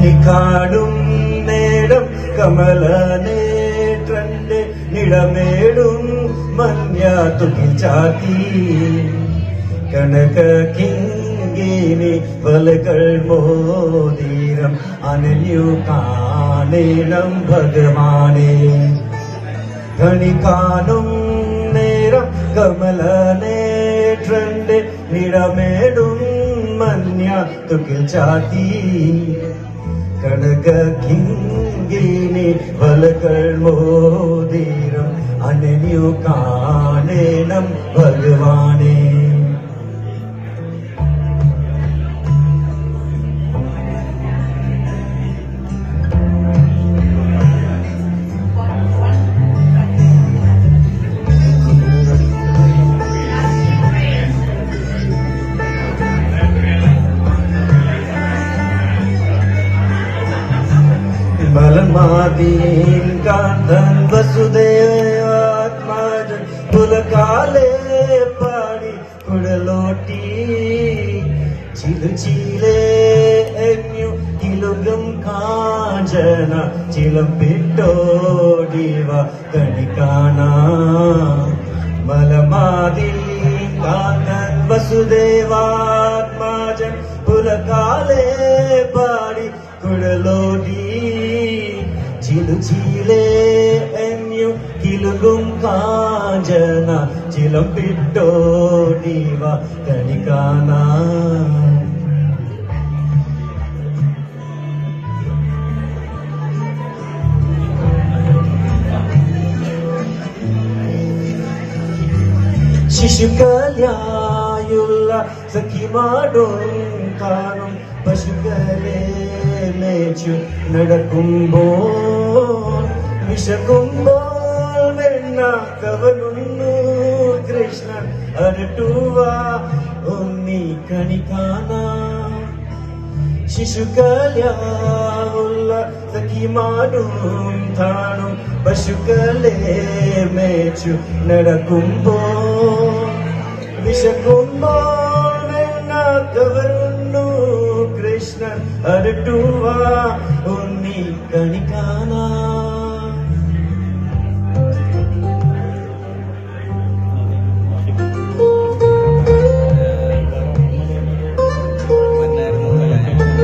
കണി കാണും നേരം കമല നേത്രന്റെ നിഴമേടും മഞ്ഞ തുകി ചാത്തി കനക കിങ്ങിനി വലകൾ മോതിരം അനന്യു കാണേണം ഭഗവാനെ കണി കാണും നേരം കമല നേത്രന്റെ നിഴമേടും മഞ്ഞ തുകിൽ ചാത്തി കനക കിങ്ങിനി വലകൾ മോതിരം അനന്യു കാണേണം ഭഗവാനെ ബലമാദീൻ കാന്തൻ വസുദേവാത്മാജൻ പുലകാലേ പാടി കുഴലോട്ടി ചിലുചീലേ എന്നു കിലുകം കാഞ്ചന ചിലം പിട്ടോടിവ കണിക്കാണ ബലമാദീൻ കാന്തൻ വസുദേവാത്മാജൻ പുലകാലേ പാടി കുഴലോടി ചിലുചീലേ എന്നു കിലുകും കാഞ്ചന ചിലം പിട്ടോടിവ കണിക്കാന ശിശുക്കലായുള്ള സഖിമാടും കാണും പശുക്കളെ മേച്ചു നടക്കുമ്പോൾ വിശക്കുമ്പോൾ വെണ്ണ കവലുന്നു കൃഷ്ണൻ അരട്ടുവ ഉണ്ണി കണിക്കാന ശിശുക്കലായുള്ള സഖിമാടും കാണും പശുക്കളെ മേച്ചു നടക്കുമ്പോൾ വിശക്കുമ്പോൾ വെണ്ണ കവലുന്നു കൃഷ്ണൻ അരട്ടുവ ഉണ്ണി കണിക്കാന